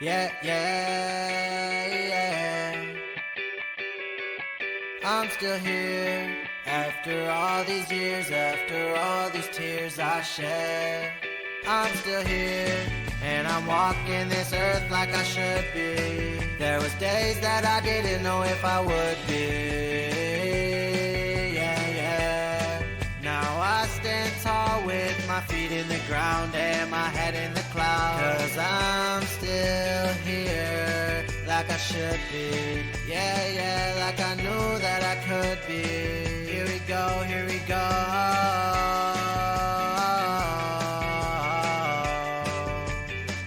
Yeah, yeah, yeah. I'm still here after all these years, after all these tears I shed. I'm still here and I'm walking this earth like I should be. There was days that I didn't know if I would be. Yeah, yeah. Now I stand tall with my feet in the ground and my head in the clouds. 'Cause I'm still here like I should be. Yeah, yeah, like I knew that I could be. Here we go, here we go.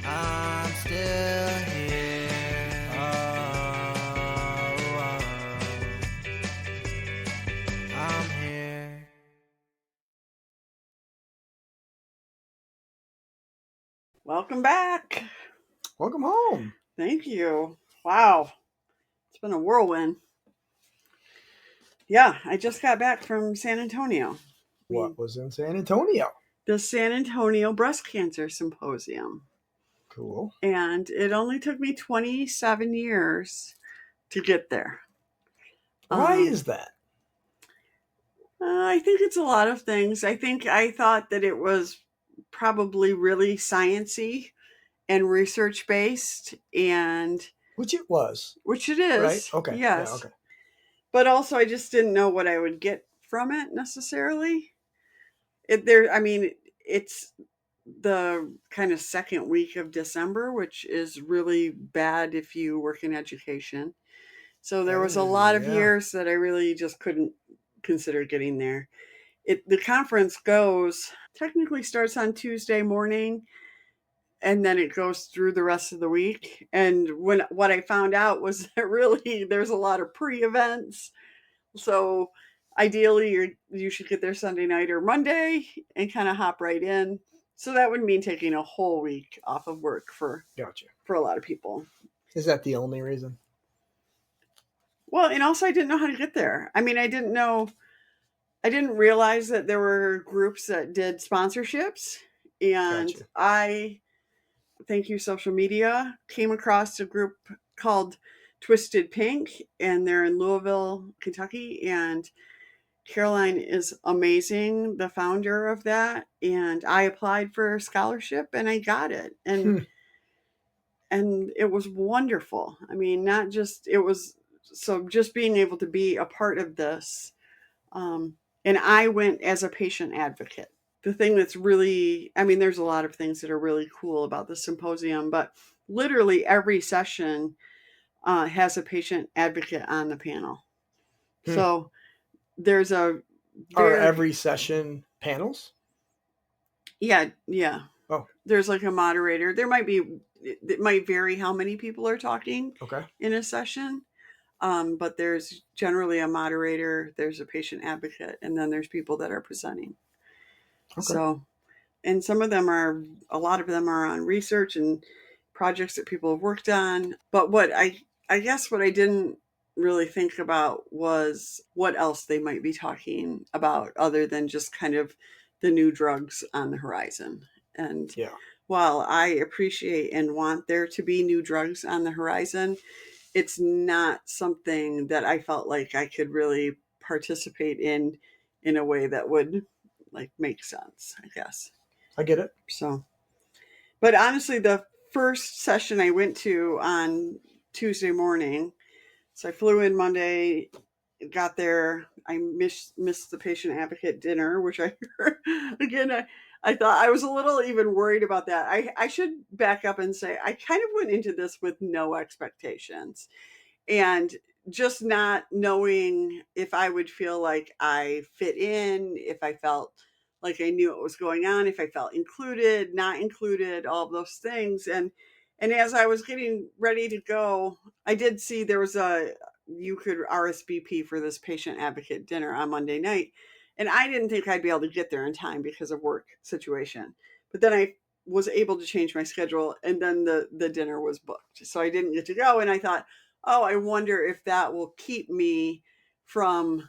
I'm still here. I'm here. Welcome back. Welcome home. Thank you. Wow. It's been a whirlwind. Yeah, I just got back from San Antonio. What was in San Antonio? The San Antonio Breast Cancer Symposium. Cool. And it only took me 27 years to get there. Why is that? I think it's a lot of things. I thought that it was probably really sciencey and research based, and Which it was, which it is. right? Okay. Yes. Yeah, okay. But also I just didn't know what I would get from it necessarily. It's the kind of second week of December, which is really bad if you work in education. So there was a lot of years that I really just couldn't consider getting there. The conference technically starts on Tuesday morning, and then it goes through the rest of the week. And what I found out was that really there's a lot of pre-events. So ideally you should get there Sunday night or Monday and kind of hop right in. So that would mean taking a whole week off of work for Gotcha. a lot of people. Is that the only reason? Well, and also I didn't know how to get there. I didn't realize that there were groups that did sponsorships. And Gotcha. I, thank you, social media, came across a group called Twisted Pink, and they're in Louisville, Kentucky. And Caroline is amazing, the founder of that. And I applied for a scholarship and I got it. And it was wonderful. I mean, not just it was so just being able to be a part of this. And I went as a patient advocate. The thing that's really, I mean, there's a lot of things that are really cool about the symposium, but literally every session has a patient advocate on the panel. So there's a Are every session panels? Yeah. Oh. There's like a moderator. It might vary how many people are talking in a session. But there's generally a moderator, there's a patient advocate, and then there's people that are presenting. Okay. So, and a lot of them are on research and projects that people have worked on. But I guess what I didn't really think about was what else they might be talking about other than just kind of the new drugs on the horizon. And while I appreciate and want there to be new drugs on the horizon, it's not something that I felt like I could really participate in a way that would like make sense, I guess. I get it. So, but honestly, the first session I went to on Tuesday morning, so I flew in Monday, got there. I missed the patient advocate dinner, which I thought I was a little even worried about that. I should back up and say I kind of went into this with no expectations, and just not knowing if I would feel like I fit in, if I felt like I knew what was going on, if I felt included, not included, all of those things. And as I was getting ready to go, I did see there was you could RSVP for this patient advocate dinner on Monday night. And I didn't think I'd be able to get there in time because of work situation. But then I was able to change my schedule, and then the dinner was booked. So I didn't get to go. And I thought, oh, I wonder if that will keep me from,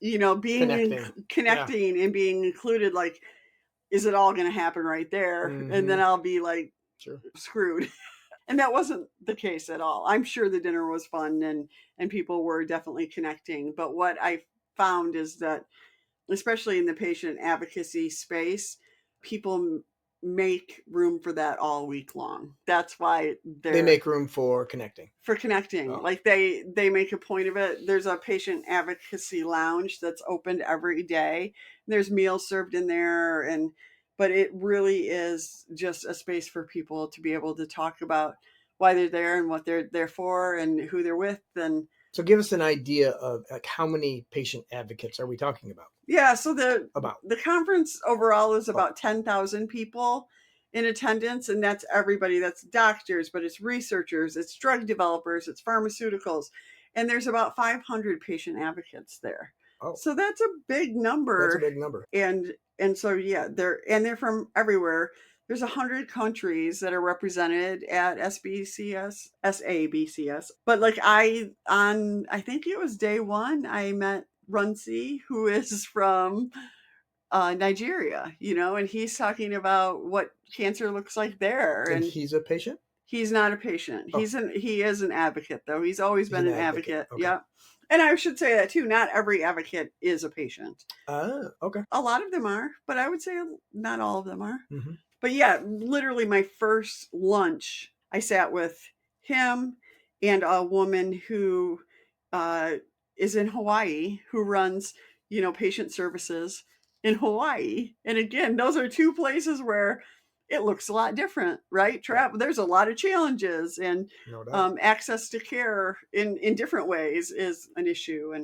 being connecting and being included. Like, is it all going to happen right there? Mm-hmm. And then I'll be like screwed. And that wasn't the case at all. I'm sure the dinner was fun and people were definitely connecting. But what I found is that, especially in the patient advocacy space, people make room for that all week long. That's why They make room for connecting. For connecting. Oh. Like they make a point of it. There's a patient advocacy lounge that's opened every day. There's meals served in there, but it really is just a space for people to be able to talk about why they're there and what they're there for and who they're with. And so give us an idea of like how many patient advocates are we talking about? Yeah, so the conference overall is about 10,000 people in attendance, and that's everybody. That's doctors, but it's researchers, it's drug developers, it's pharmaceuticals, and there's about 500 patient advocates there. Oh. So that's a big number. That's a big number. And so yeah, they're from everywhere. There's 100 countries that are represented at SABCS. But like I think it was day one, I met Runsi, who is from Nigeria, and he's talking about what cancer looks like there. And he's a patient? He's not a patient. Oh. He is an advocate, though. He's always been an advocate. Okay. Yeah. And I should say that too. Not every advocate is a patient. Okay. A lot of them are, but I would say not all of them are. Mm-hmm. But yeah, literally my first lunch, I sat with him and a woman who is in Hawaii, who runs, patient services in Hawaii. And again, those are two places where it looks a lot different, right? There's a lot of challenges, and access to care in different ways is an issue.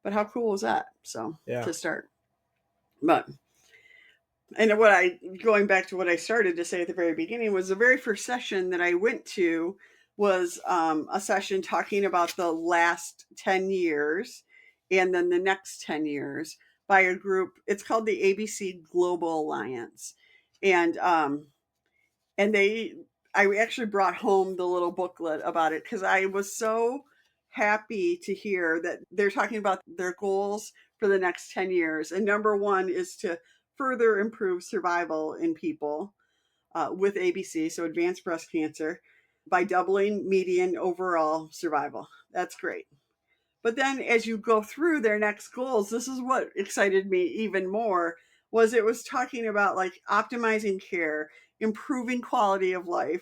But how cool is that? So to start. But going back to what I started to say at the very beginning, was the very first session that I went to was a session talking about the last 10 years and then the next 10 years by a group. It's called the ABC Global Alliance. And I actually brought home the little booklet about it because I was so happy to hear that they're talking about their goals for the next 10 years. And number one is to further improve survival in people with ABC, so advanced breast cancer, by doubling median overall survival. That's great. But then as you go through their next goals, this is what excited me even more, was it was talking about like optimizing care, improving quality of life,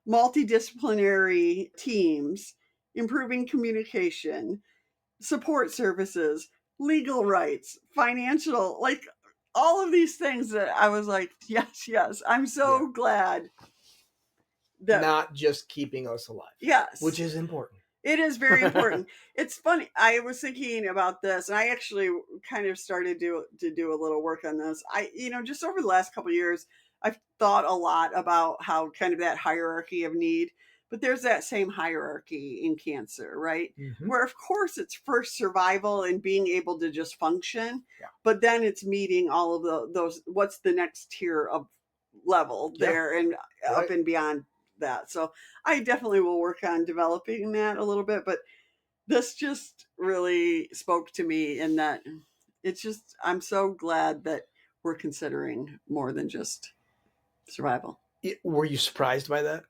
multidisciplinary teams, improving communication, support services, legal rights, financial, like all of these things that I was like, yes, I'm so glad that not just keeping us alive. Yes. Which is important. It is very important. It's funny. I was thinking about this, and I actually kind of started to do a little work on this. Just over the last couple of years, I've thought a lot about how kind of that hierarchy of need, but there's that same hierarchy in cancer, right? Mm-hmm. Where of course it's first survival and being able to just function, but then it's meeting all of those, what's the next tier of level there and up and beyond that. So I definitely will work on developing that a little bit, but this just really spoke to me in that I'm so glad that we're considering more than just survival. Were you surprised by that?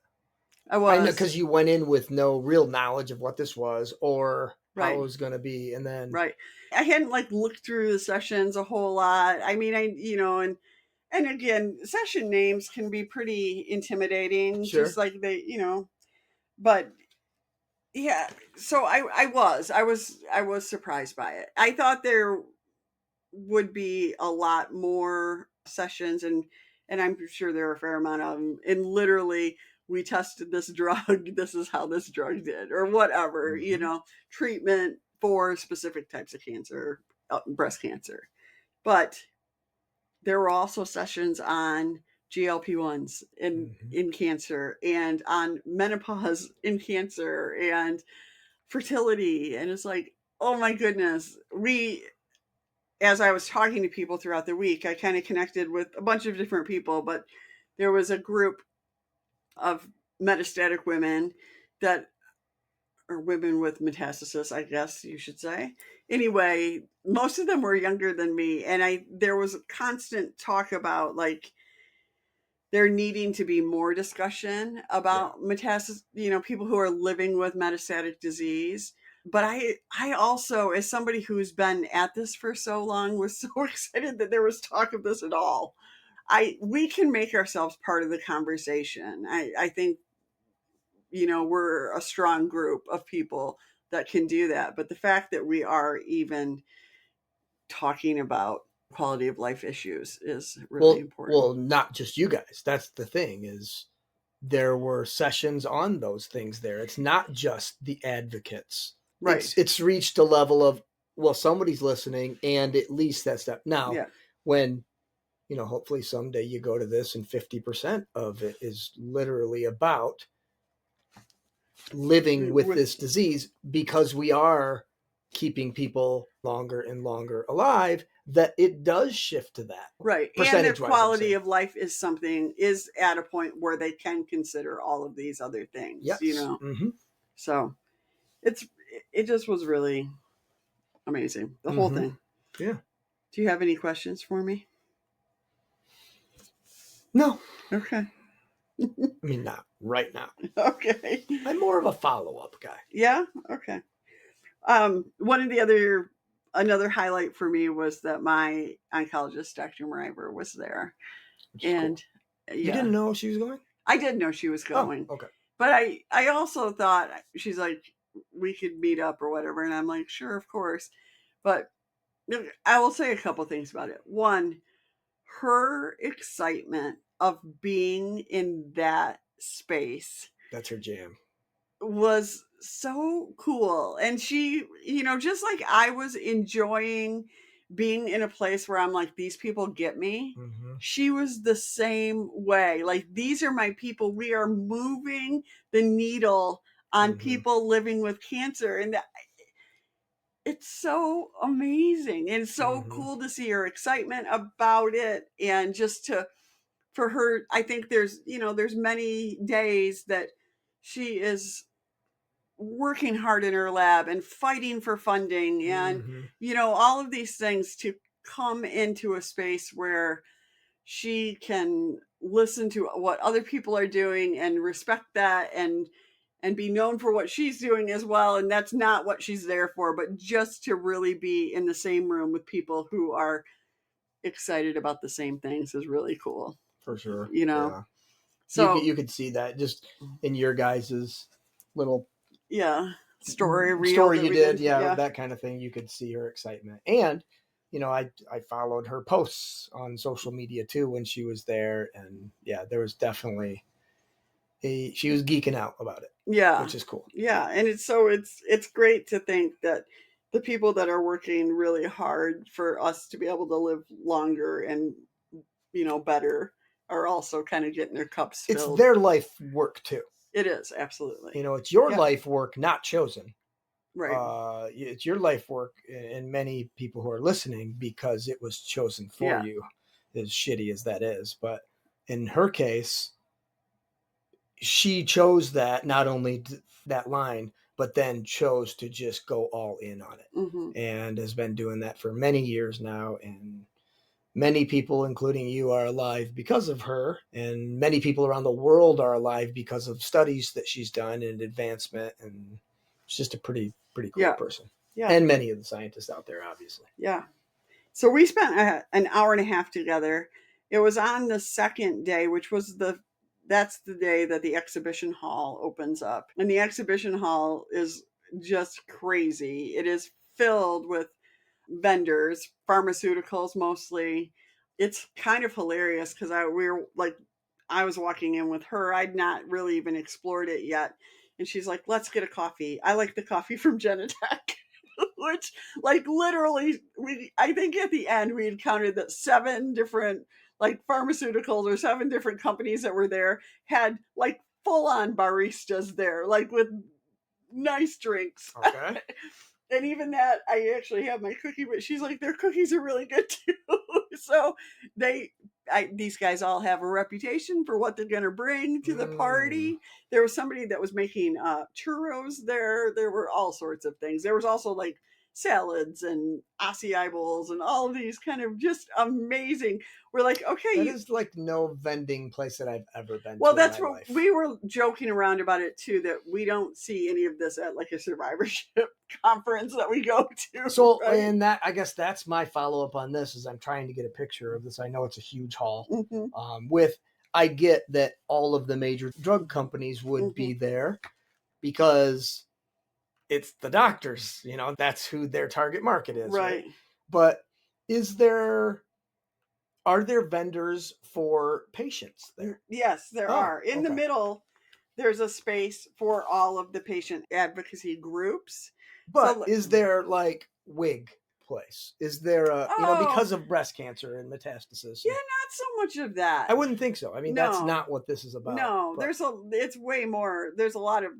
I was. I know, because you went in with no real knowledge of what this was or how it was going to be. And then. Right. I hadn't looked through the sessions a whole lot. I mean, and again, session names can be pretty intimidating, just like they, but yeah. So I was surprised by it. I thought there would be a lot more sessions, and I'm sure there are a fair amount of them. And literally, we tested this drug. This is how this drug did, or whatever, treatment for specific types of cancer, breast cancer, but. There were also sessions on GLP-1s in cancer, and on menopause in cancer, and fertility. And it's like, oh my goodness. As I was talking to people throughout the week, I kind of connected with a bunch of different people, but there was a group of metastatic women or women with metastasis, I guess you should say. Anyway, most of them were younger than me. And there was a constant talk about there needing to be more discussion about metastasis, people who are living with metastatic disease. But I also, as somebody who's been at this for so long, was so excited that there was talk of this at all. We can make ourselves part of the conversation. I think, we're a strong group of people that can do that. But the fact that we are even talking about quality of life issues is really important. Well, not just you guys. That's the thing, is there were sessions on those things there. It's not just the advocates. Right. It's reached a level of, well, somebody's listening, and at least that step. Now, when, hopefully someday you go to this and 50% of it is literally about living with this disease, because we are keeping people longer and longer alive, that it does shift to that. Right. And their quality of life is at a point where they can consider all of these other things, yes. Mm-hmm. So it just was really amazing. The whole thing. Yeah. Do you have any questions for me? No. Okay. I mean, not right now. Okay. I'm more of a follow-up guy. Yeah. Okay. One of another highlight for me was that my oncologist, Dr. Meriver, was there. And cool. You didn't know she was going? I did know she was going. Oh, okay. But I also thought, she's like, we could meet up or whatever. And I'm like, sure, of course. But I will say a couple things about it. One, her excitement of being in that space. That's her jam. Was so cool. And she, just like I was enjoying being in a place where I'm like, these people get me. Mm-hmm. She was the same way. Like, these are my people. We are moving the needle on people living with cancer. And it's so amazing and so cool to see her excitement about it. And just for her, I think there's many days that she is working hard in her lab and fighting for funding and, all of these things to come into a space where she can listen to what other people are doing and respect that and be known for what she's doing as well. And that's not what she's there for, but just to really be in the same room with people who are excited about the same things is really cool. For sure. Yeah. So you could see that just in your guys's little story you did, that kind of thing. You could see her excitement. And I followed her posts on social media too when she was there, and there was definitely she was geeking out about it, which is cool. And it's great to think that the people that are working really hard for us to be able to live longer and better are also kind of getting their cups filled. It's their life work too. It is, absolutely. It's your life work, not chosen. Right. It's your life work, and many people who are listening, because it was chosen for you, as shitty as that is. But in her case, she chose that, not only that line, but then chose to just go all in on it, and has been doing that for many years now. And many people, including you, are alive because of her, and many people around the world are alive because of studies that she's done and advancement. And she's just a pretty cool person. Yeah. And many of the scientists out there, obviously. Yeah. So we spent an hour and a half together. It was on the second day, which was that's the day that the exhibition hall opens up. And the exhibition hall is just crazy. It is filled with vendors, pharmaceuticals mostly. It's kind of hilarious because I was walking in with her. I'd not really even explored it yet. And she's like, let's get a coffee. I like the coffee from Genentech, which literally I think at the end we had counted that 7 different pharmaceuticals or 7 different companies that were there had full on baristas there, with nice drinks. Okay. And even that, I actually have my cookie, but she's like, their cookies are really good too. So these guys all have a reputation for what they're going to bring to the party. There was somebody that was making churros there. There were all sorts of things. There was also salads and acai bowls and all of these kind of just amazing. We're like, okay, That is like no vending place that I've ever been well, to that's in my what life. we were joking around about it too, that we don't see any of this at like a survivorship conference that we go to. So, right? and that, I guess that's my follow up on this, is I'm trying to get a picture of this. I know it's a huge hall. Mhm. I get that all of the major drug companies would be there because it's the doctors, that's who their target market is. Right. But are there vendors for patients there? Yes, there are. In the middle, there's a space for all of the patient advocacy groups. But is there like wig place? Is there because of breast cancer and metastasis? Yeah, not so much of that. I wouldn't think so. I mean, that's not what this is about. No, it's way more. There was a lot of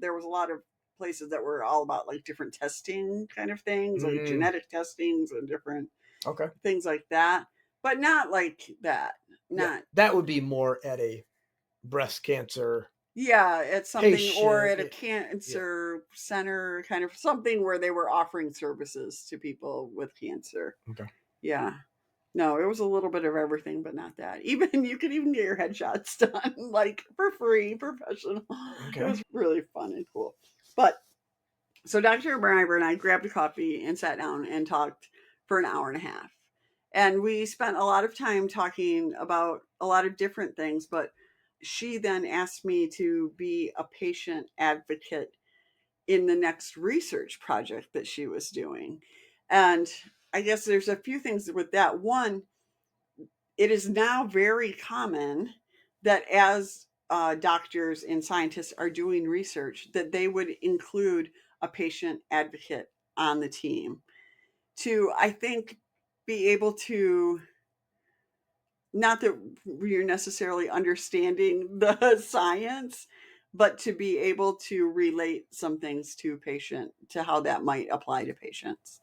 places that were all about like different testing kind of things, like genetic testings and different things like that, but not like that. That would be more at a breast cancer. Yeah, at something or at a cancer center, kind of something where they were offering services to people with cancer. Okay. Yeah. No, it was a little bit of everything, but not that. Even you could even get your headshots done like for free, professional. Okay. It was really fun and cool. But so Dr. Briber and I grabbed a coffee and sat down and talked for an hour and a half. And we spent a lot of time talking about a lot of different things, but she then asked me to be a patient advocate in the next research project that she was doing. And I guess there's a few things with that. One, it is now very common that as doctors and scientists are doing research, that they would include a patient advocate on the team to, I think, be able to, not that you're necessarily understanding the science, but to be able to relate some things to how that might apply to patients.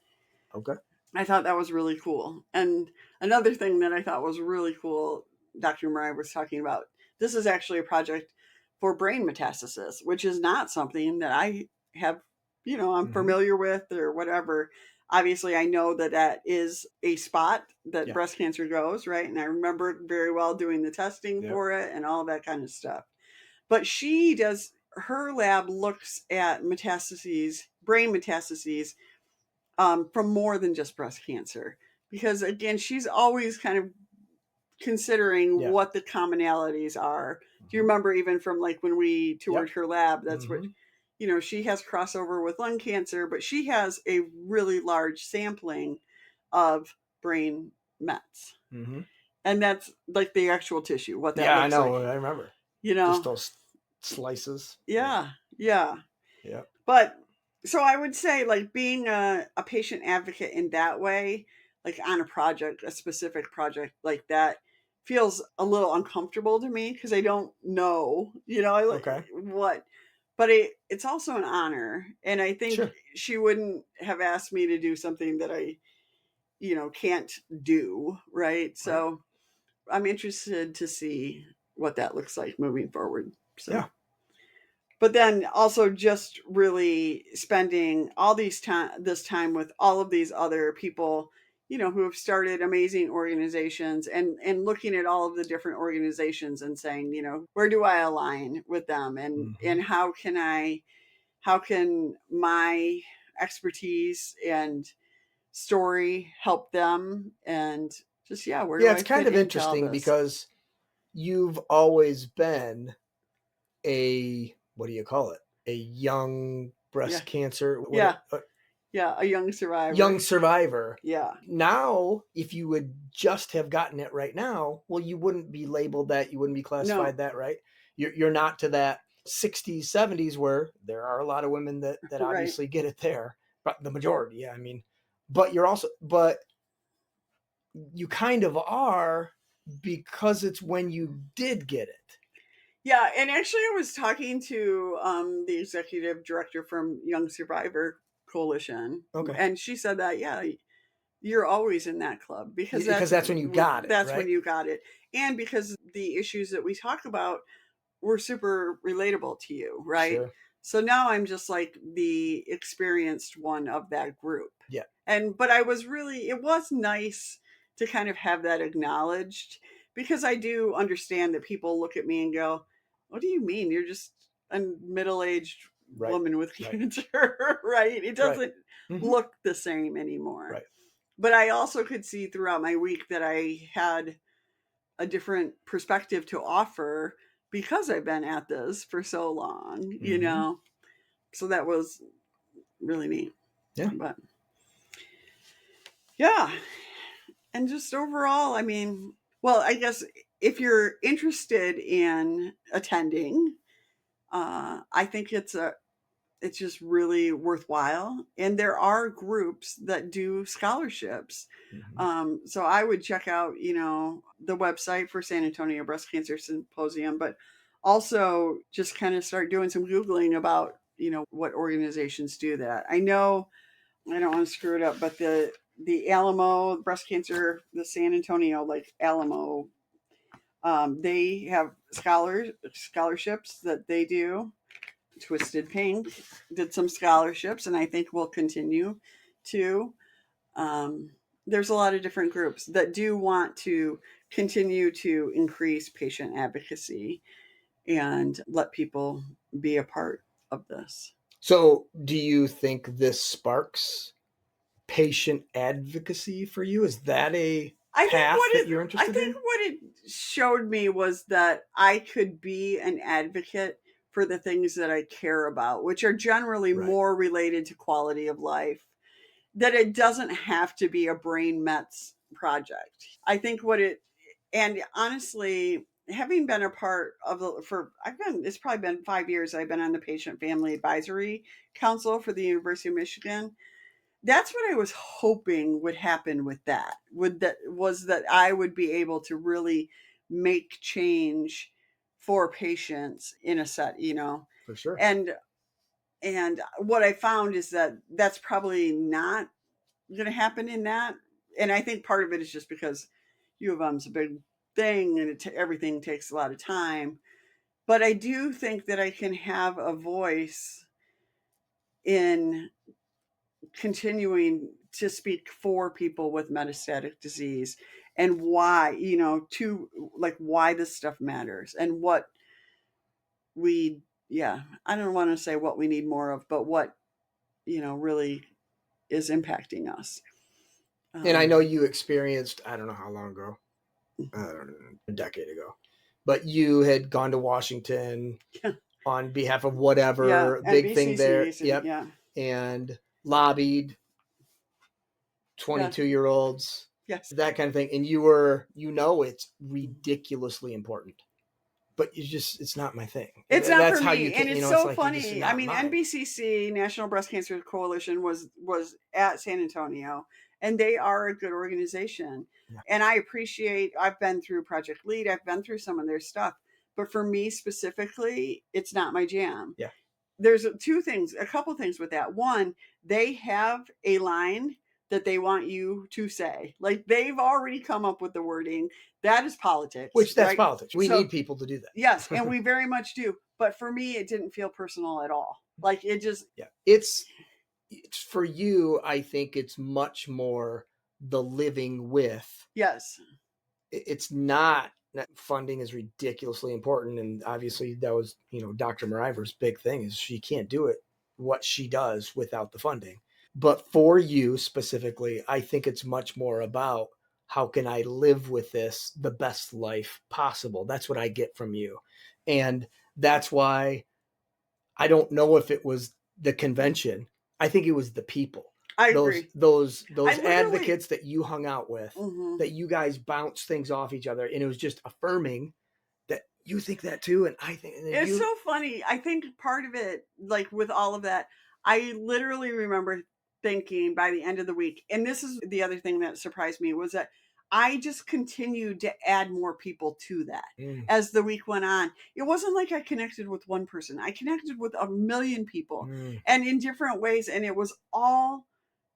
Okay. I thought that was really cool. And another thing that I thought was really cool, Dr. Mariah was talking about, this is actually a project for brain metastasis, which is not something that I have, I'm familiar with or whatever. Obviously, I know that is a spot that breast cancer goes, right? And I remember very well doing the testing for it and all that kind of stuff. But her lab looks at brain metastases, from more than just breast cancer. Because again, she's always kind of considering what the commonalities are. Do you remember even from like when we toured her lab, that's what, she has crossover with lung cancer, but she has a really large sampling of brain mets. And that's like the actual tissue, what that looks like. I know. I remember. Just those slices. Yeah. But so I would say like being a patient advocate in that way, like on a specific project like that, feels a little uncomfortable to me because I don't know, what. But it's also an honor. And I think she wouldn't have asked me to do something that I, can't do. Right. So I'm interested to see what that looks like moving forward. So. Yeah. But then also just really spending all this time with all of these other people, who have started amazing organizations and looking at all of the different organizations and saying, where do I align with them and how can my expertise and story help them and just, where do I it's kind of interesting because you've always been what do you call it? A young breast cancer. A young survivor. Yeah. Now, if you would just have gotten it right now, well, you wouldn't be labeled that. You wouldn't be classified that, right? You're not to that 60s, 70s where there are a lot of women that obviously get it there, but the majority, but you kind of are because it's when you did get it. Yeah, and actually I was talking to the executive director from Young Survivor Coalition. Okay. And she said that, you're always in that club because that's when you got it. That's when you got it. And because the issues that we talk about were super relatable to you, right? Sure. So now I'm just like the experienced one of that group. Yeah. But it was nice to kind of have that acknowledged, because I do understand that people look at me and go, what do you mean? You're just a middle-aged Right. woman with Right. cancer, right? It doesn't Mhm. look the same anymore. Right. But I also could see throughout my week that I had a different perspective to offer because I've been at this for so long, you Mhm. know? So that was really neat. Yeah. But yeah. And just overall, I mean, well, I guess if you're interested in attending, I think it's just really worthwhile. And there are groups that do scholarships. Mhm. So I would check out, the website for San Antonio Breast Cancer Symposium, but also just kind of start doing some Googling about, what organizations do that. I know I don't want to screw it up, but the Alamo breast cancer, the San Antonio, like Alamo, they have scholarships that they do. Twisted Pink did some scholarships, and I think will continue to. Um, there's a lot of different groups that do want to continue to increase patient advocacy and let people be a part of this. So, do you think this sparks patient advocacy for you? Is that a path that you're I interested think in? what it showed me was that I could be an advocate for the things that I care about, which are generally Right. more related to quality of life. That it doesn't have to be a brain mets project. I think and honestly, having been a part of it's probably been 5 years I've been on the Patient Family Advisory Council for the University of Michigan. That's what I was hoping would happen with that. That I would be able to really make change for patients in a set, For sure. and what I found is that that's probably not going to happen in that. And I think part of it is just because U of M's a big thing, and everything takes a lot of time. But I do think that I can have a voice in continuing to speak for people with metastatic disease, and why, why this stuff matters, and what we, yeah, I don't want to say what we need more of, but what, really is impacting us. And I know you experienced, I don't know how long ago, I don't know, a decade ago, but you had gone to Washington on behalf of whatever big thing there. Yep. Yeah. And lobbied 22-year-olds, Yes. that kind of thing. And it's ridiculously important. But it's not my thing. It's not That's for how me, you can, and it's it's so like funny. I mean, mine. NBCC, National Breast Cancer Coalition, was at San Antonio, and they are a good organization. Yeah. And I appreciate. I've been through Project Lead. I've been through some of their stuff, but for me specifically, it's not my jam. Yeah. There's a couple things with that. One, they have a line that they want you to say. Like, they've already come up with the wording. That is politics. Which that's right? politics. We need people to do that. Yes, and we very much do. But for me, it didn't feel personal at all. Like, it just... Yeah. It's for you, I think it's much more the living with. Yes. It's not, funding is ridiculously important. And obviously that was, Dr. Mariver's big thing is she can't do it, what she does, without the funding. But for you specifically, I think it's much more about how can I live with this the best life possible. That's what I get from you. And that's why I don't know if it was the convention. I think it was the people. I agree. Those advocates that you hung out with, Mhm. that you guys bounced things off each other, and it was just affirming that you think that too, and I think It's so funny. I think part of it, like with all of that, I literally remember thinking by the end of the week, and this is the other thing that surprised me, was that I just continued to add more people to that as the week went on. It wasn't like I connected with one person. I connected with 1,000,000 people, and in different ways, and it was all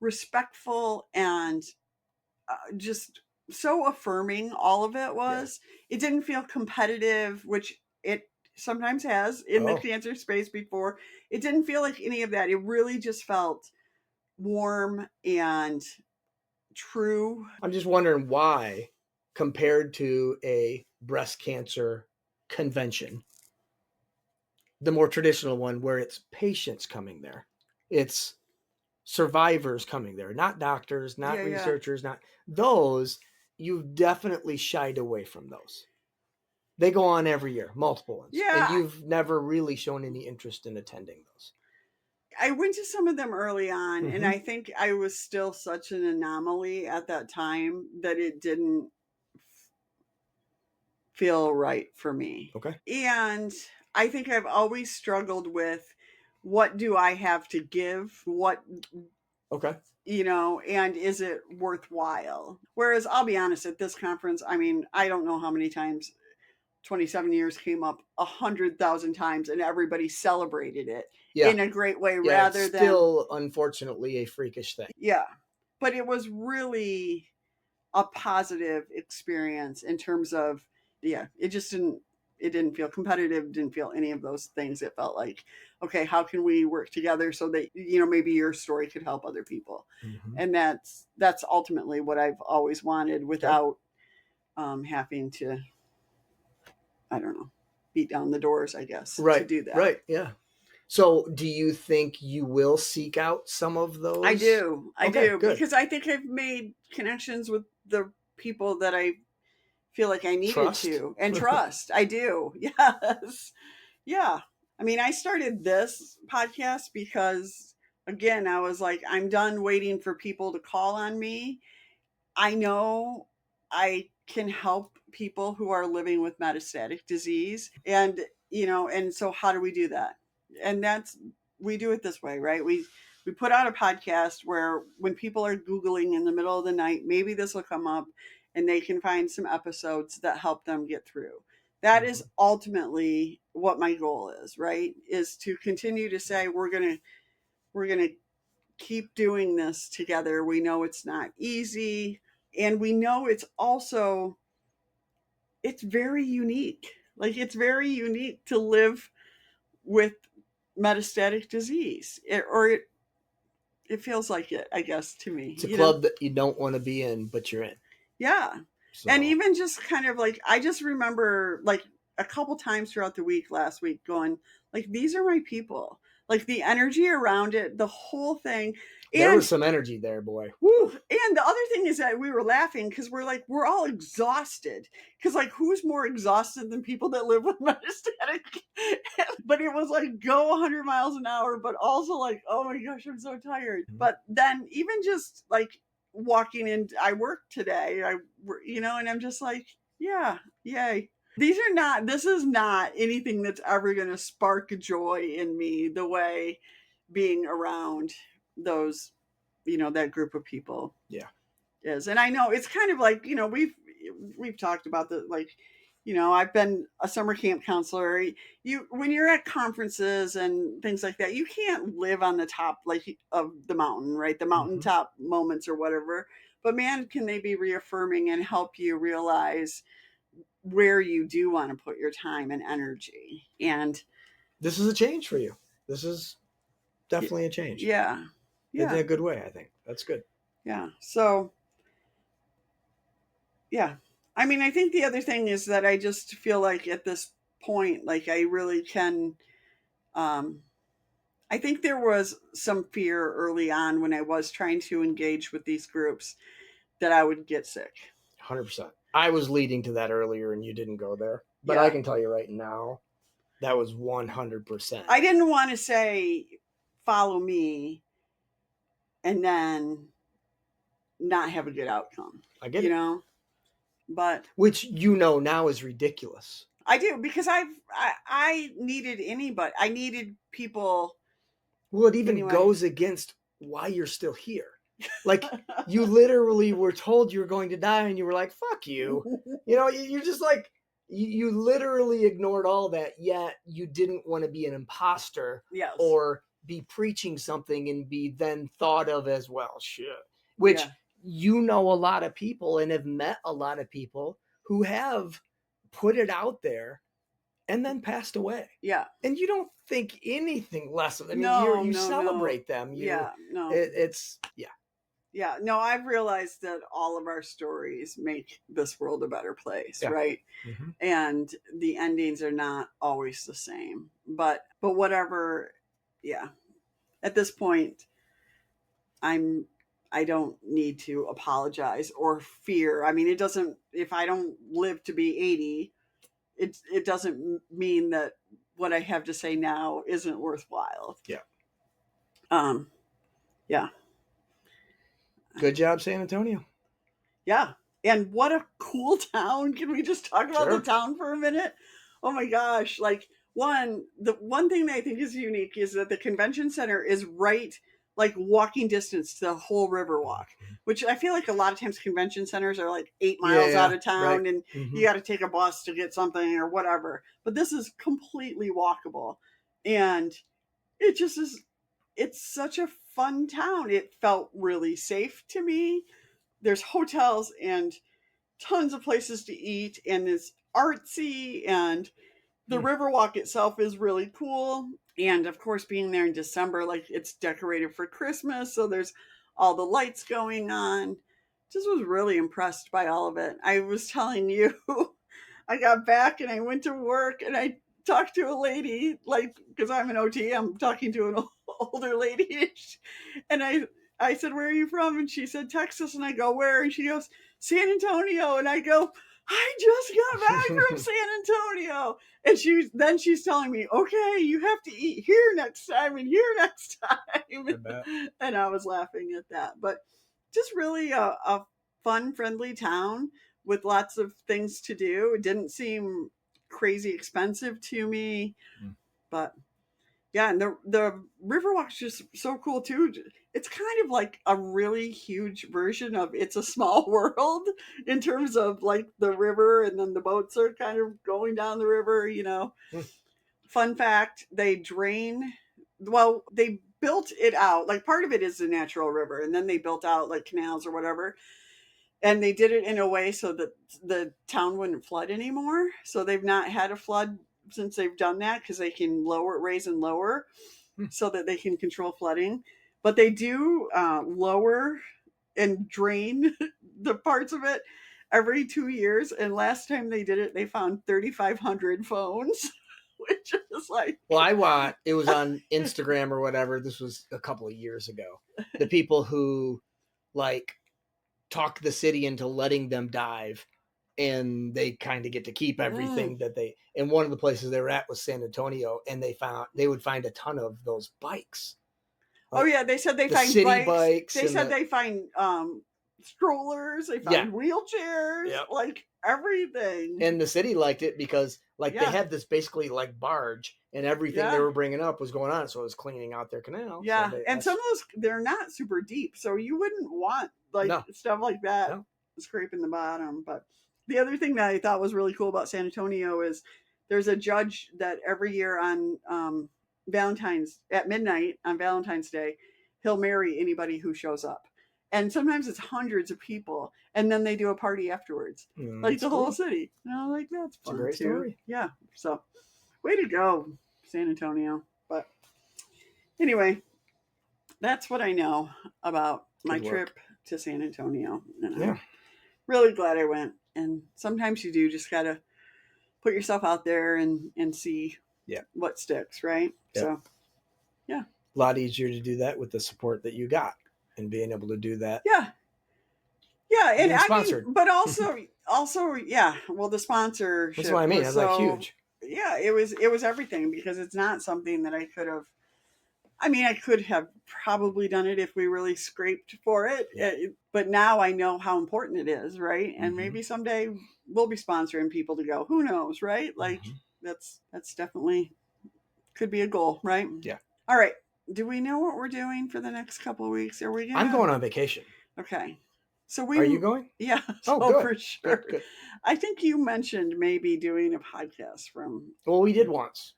respectful and just so affirming. All of it was. It didn't feel competitive, which sometimes has in the Oh. cancer space before. It didn't feel like any of that. It really just felt warm and true. I'm just wondering why, compared to a breast cancer convention, the more traditional one where it's patients coming there, it's survivors coming there, not doctors, not Yeah, yeah. researchers, not those, you've definitely shied away from those. They go on every year, multiple ones. Yeah. And you've never really shown any interest in attending those. I went to some of them early on, and Mhm. I think I was still such an anomaly at that time that it didn't feel right for me. Okay. And I think I've always struggled with, what do I have to give? What, Okay. you know, and is it worthwhile? Whereas I'll be honest, at this conference, I mean, I don't know how many times 27 years came up 100,000 times, and everybody celebrated it Yeah. in a great way, Yeah, rather it's than, still unfortunately a freakish thing. yeah. But it was really a positive experience in terms of, yeah, it didn't feel competitive, didn't feel any of those things. It felt like, okay, how can we work together so that, you know, maybe your story could help other people. Mhm. And that's ultimately what I've always wanted, without having to, I don't know, beat down the doors, I guess, to Right. do that. Right. Yeah. So do you think you will seek out some of those? I do. I Okay, do. good. Because I think I've made connections with the people that I feel like I needed Trust? to, and trust. I do. Yes. Yeah. I mean, I started this podcast because, again, I was like, I'm done waiting for people to call on me. I know I can help people who are living with metastatic disease. And, you know, and so how do we do that? And we do it this way, right? We put out a podcast where, when people are Googling in the middle of the night, maybe this will come up and they can find some episodes that help them get through. That is ultimately what my goal is, right? Is to continue to say, we're going to keep doing this together. We know it's not easy, and we know it's very unique. Like, it's very unique to live with metastatic disease, it feels like it, I guess, to me. It's a club that you don't want to be in, but you're in. Yeah. So. And even just kind of like, I just remember, like, a couple times throughout the week last week, going, like, these are my people. Like, the energy around it, the whole thing. There was some energy there, boy. Woo! And the other thing is that we were laughing because we're all exhausted. Because, like, who's more exhausted than people that live with metastatic? But it was like, go 100 miles an hour, but also like, oh my gosh, I'm so tired. Mhm. But then even just like walking in, I work today, and I'm just like, yeah, yay. This is not anything that's ever going to spark joy in me the way being around those, that group of people is. And I know it's kind of like, we've talked about the, like, I've been a summer camp counselor. When you're at conferences and things like that, you can't live on the top, like, of the mountain, right? The mountaintop moments or whatever. But man, can they be reaffirming and help you realize where you do want to put your time and energy. And this is a change for you. This is definitely a change. Yeah. In a good way, I think. That's good. Yeah. So, yeah. I mean, I think the other thing is that I just feel like at this point, like, I really can, I think there was some fear early on when I was trying to engage with these groups that I would get sick. 100%. I was leading to that earlier and you didn't go there. But Yeah. I can tell you right now, that was 100%. I didn't want to say, follow me, and then not have a good outcome. I get it. But which now is ridiculous. I do, because I needed anybody. I needed people. Well, it even goes against why you're still here. Like, you literally were told you were going to die and you were like, fuck you. You're just like, you literally ignored all that, yet you didn't want to be an imposter. Yes. Or be preaching something and be then thought of as, well, shit. Which a lot of people and have met a lot of people who have put it out there and then passed away. Yeah. And you don't think anything less of. I mean, No, you no, celebrate no. them. Yeah, no. It's Yeah, no, I've realized that all of our stories make this world a better place, Yeah. right? Mm-hmm. And the endings are not always the same. But whatever, yeah. At this point, I don't need to apologize or fear. I mean, it doesn't, if I don't live to be 80, it doesn't mean that what I have to say now isn't worthwhile. Yeah. Yeah. Good job, San Antonio. Yeah. And what a cool town. Can we just talk about Sure. the town for a minute? Oh my gosh. Like the one thing that I think is unique is that the convention center is right, like walking distance to the whole Riverwalk, which I feel like a lot of times convention centers are like 8 miles out of town, right. and you got to take a bus to get something or whatever. But this is completely walkable. And it just is, it's such a fun town. It felt really safe to me. There's hotels and tons of places to eat, and it's artsy, and the Riverwalk itself is really cool. And of course, being there in December, like it's decorated for Christmas, so there's all the lights going on. Just was really impressed by all of it. I was telling you, I got back and I went to work and I talked to a lady, like, because I'm an OT, I'm talking to an older lady, and I said, "Where are you from?" And she said, "Texas." And I go, "Where?" And she goes, "San Antonio." And I go, "I just got back from San Antonio." And she's telling me, "Okay, you have to eat here next time and here next time." And I was laughing at that. But just really a fun, friendly town with lots of things to do. It didn't seem crazy expensive to me. But yeah, and the Riverwalk's just so cool too. It's kind of like a really huge version of It's a Small World in terms of like the river, and then the boats are kind of going down the river, you know. Fun fact, they built it out. Like part of it is a natural river, and then they built out like canals or whatever. And they did it in a way so that the town wouldn't flood anymore. So they've not had a flood since they've done that, because they can raise and lower so that they can control flooding. But they do lower and drain the parts of it every 2 years. And last time they did it, they found 3,500 phones, which is like. Well, it was on Instagram or whatever. This was a couple of years ago. The people who like talk the city into letting them dive, and they kind of get to keep everything that they, and one of the places they were at was San Antonio, and they would find a ton of those bikes. Like, oh yeah, they said they find city bikes. They said they find strollers, they found wheelchairs, like everything. And the city liked it because like they had this basically like barge, and everything they were bringing up was going on, so it was cleaning out their canal. Yeah, so and some of those, they're not super deep, so you wouldn't want like stuff like that scraping the bottom. But the other thing that I thought was really cool about San Antonio is there's a judge that every year on at midnight on Valentine's Day, he'll marry anybody who shows up. And sometimes it's hundreds of people, and then they do a party afterwards, like the whole city. And I'm like, that's fun. It's a great story. Yeah. So, way to go, San Antonio. But anyway, that's what I know about my trip to San Antonio. And I'm really glad I went. And sometimes you do just gotta put yourself out there and see what sticks, right? So, yeah. A lot easier to do that with the support that you got. And being able to do that, yeah, and I mean, but also, yeah. Well, the sponsorship. That's what I mean. It's like huge. Yeah, it was everything, because it's not something that I could have. I mean, I could have probably done it if we really scraped for it, but now I know how important it is, right? And maybe someday we'll be sponsoring people to go. Who knows, right? Like that's definitely could be a goal, right? Yeah. All right. Do we know what we're doing for the next couple of weeks? Are we going? I'm going on vacation. Okay. So Are you going? Yeah. Oh, good. For sure. Good. I think you mentioned maybe doing a podcast from. Well, we did once.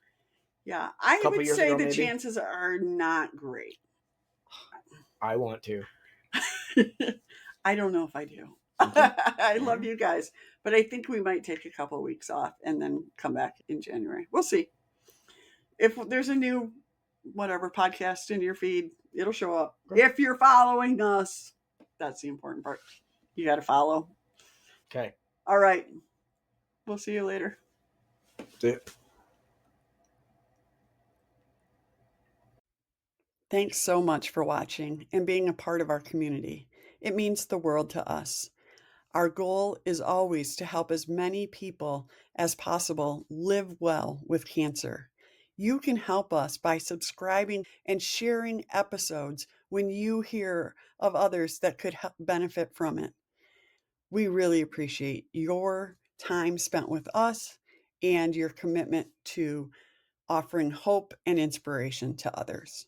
Yeah. I would say the chances are not great. I want to. I don't know if I do. I love you guys. But I think we might take a couple of weeks off and then come back in January. We'll see. If there's a new whatever podcast in your feed, it'll show up. Okay. If you're following us, that's the important part. You got to follow. Okay. All right. We'll see you later. See ya. Thanks so much for watching and being a part of our community. It means the world to us. Our goal is always to help as many people as possible live well with cancer. You can help us by subscribing and sharing episodes when you hear of others that could benefit from it. We really appreciate your time spent with us and your commitment to offering hope and inspiration to others.